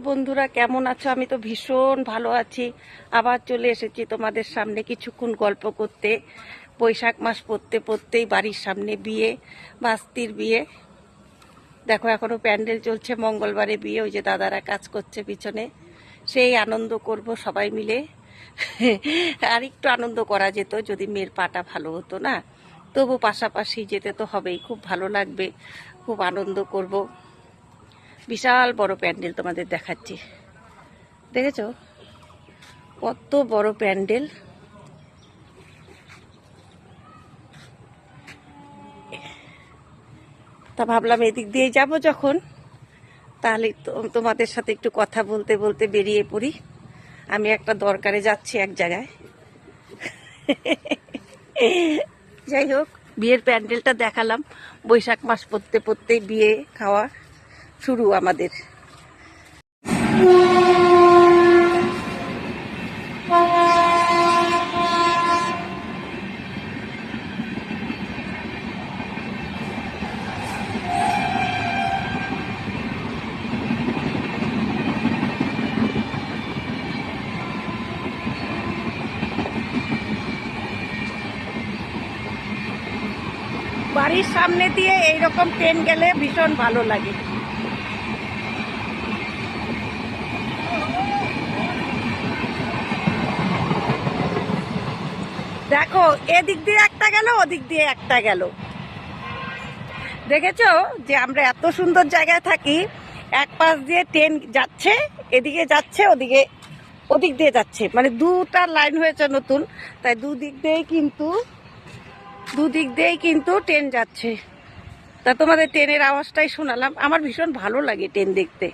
বন্ধুরা, কেমন আছো? আমি তো ভীষণ ভালো আছি। আবার চলে এসেছি তোমাদের সামনে কিছুক্ষণ গল্প করতে। বৈশাখ মাস পড়তে পড়তেই বাড়ির সামনে বিয়ে, বাস্তির বিয়ে। দেখো এখনো প্যান্ডেল চলছে, মঙ্গলবারে বিয়ে। ওই যে দাদারা কাজ করছে পিছনে, সেই আনন্দ করব সবাই মিলে। আর একটু আনন্দ করা যেত যদি মেয়ের পাটা ভালো হতো না, তবু পাশাপাশি যেতে তো হবেই। খুব ভালো লাগবে, খুব আনন্দ করব। বিশাল বড় প্যান্ডেল তোমাদের দেখাচ্ছি, দেখেছো কত বড় প্যান্ডেল। তা ভাবলাম এদিক দিয়ে যাব যখন, তাহলে তোমাদের সাথে একটু কথা বলতে বলতে বেরিয়ে পড়ি। আমি একটা দরকারে যাচ্ছি এক জায়গায়। যাই হোক, বিয়ের প্যান্ডেলটা দেখালাম। বৈশাখ মাস পড়তে পড়তেই বিয়ে খাওয়া শুরু আমাদের। বাড়ির সামনে দিয়ে এইরকম ট্রেন গেলে ভীষণ ভালো লাগে। দেখো, এদিক দিয়ে একটা গেল, ওদিক দিয়ে একটা গেল। দেখেছো যে আমরা এত সুন্দর জায়গায় থাকি, এক পাশ দিয়ে ট্রেন যাচ্ছে, এদিকে যাচ্ছে, ওদিকে ওদিক দিয়ে যাচ্ছে, মানে দুটা লাইন হয়েছে নতুন, তাই দুদিক দিয়েই কিন্তু ট্রেন যাচ্ছে। তা তোমাদের ট্রেনের আওয়াজটাই শোনালাম। আমার ভীষণ ভালো লাগে ট্রেন দেখতে।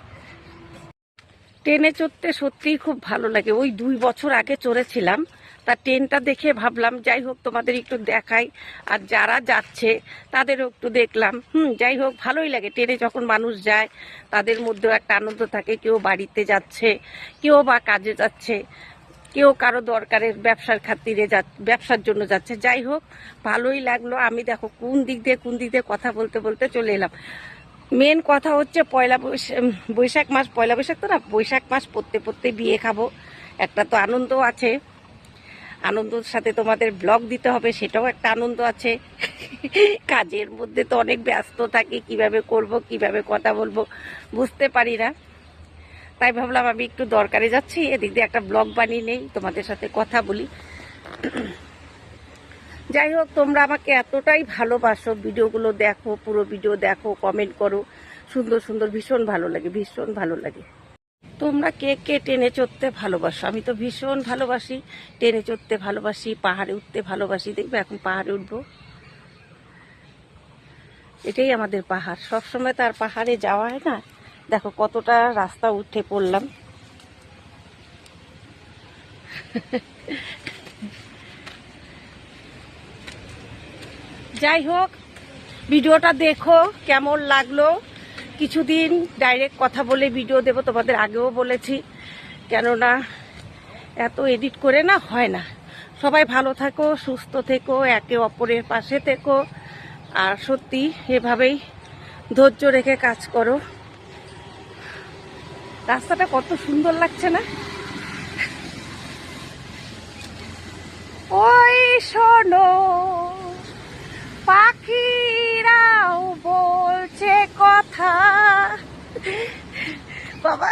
ট্রেনে চড়তে সত্যিই খুব ভালো লাগে। ওই 2 বছর আগে চড়েছিলাম, তা ট্রেনটা দেখে ভাবলাম যাই হোক তোমাদের একটু দেখাই, আর যারা যাচ্ছে তাদেরও একটু দেখলাম। যাই হোক, ভালোই লাগে ট্রেনে যখন মানুষ যায়, তাদের মধ্যেও একটা আনন্দ থাকে। কেউ বাড়িতে যাচ্ছে, কেউ বা কাজে যাচ্ছে, কেউ কারো দরকারের ব্যবসার খাতিরে ব্যবসার জন্য যাচ্ছে। যাই হোক, ভালোই লাগলো। আমি দেখো কোন দিক দিয়ে কথা বলতে বলতে চলে এলাম। মেন কথা হচ্ছে বৈশাখ মাস, পয়লা বৈশাখ তো না, বৈশাখ মাস পড়তে পড়তে বিয়ে খাবো। একটা তো আনন্দ আছে, আনন্দের সাথে তোমাদের ব্লগ দিতে হবে, সেটাও একটা আনন্দ আছে। কাজের মধ্যে তো অনেক ব্যস্ত থাকি, কিভাবে করব, কিভাবে কথা বলবো বুঝতে পারি না। তাই ভাবলাম আমি একটু দরকারে যাচ্ছি, এদিক দিয়ে একটা ব্লগ বানিয়ে নেই, তোমাদের সাথে কথা বলি। যাই হোক, তোমরা আমাকে এতটাই ভালোবাসো, ভিডিওগুলো দেখো, পুরো ভিডিও দেখো, কমেন্ট করো, সুন্দর সুন্দর, ভীষণ ভালো লাগে, ভীষণ ভালো লাগে। তোমরা কে কে ট্রেনে চড়তে ভালোবাসো? আমি তো ভীষণ ভালোবাসি, ট্রেনে চড়তে ভালোবাসি, পাহাড়ে উঠতে ভালোবাসি। দেখবে এখন পাহাড়ে উঠবো, এটাই আমাদের পাহাড়। সবসময় তো আর পাহাড়ে যাওয়া হয় না। দেখো কতটা রাস্তা উঠে পড়লাম। যাই হোক, ভিডিওটা দেখো, কেমন লাগলো। কিছুদিন ডাইরেক্ট কথা বলে ভিডিও দেবো, তোমাদের আগেও বলেছি, কেননা এত এডিট করে না হয় না। সবাই ভালো থাকো, সুস্থ থেকো, একে অপরের পাশে থেকো, আর সত্যি এভাবেই ধৈর্য রেখে কাজ করো। রাস্তাটা কত সুন্দর লাগছে না? ওই শোনো, পাখিরাও বলছে কথা। বাবা।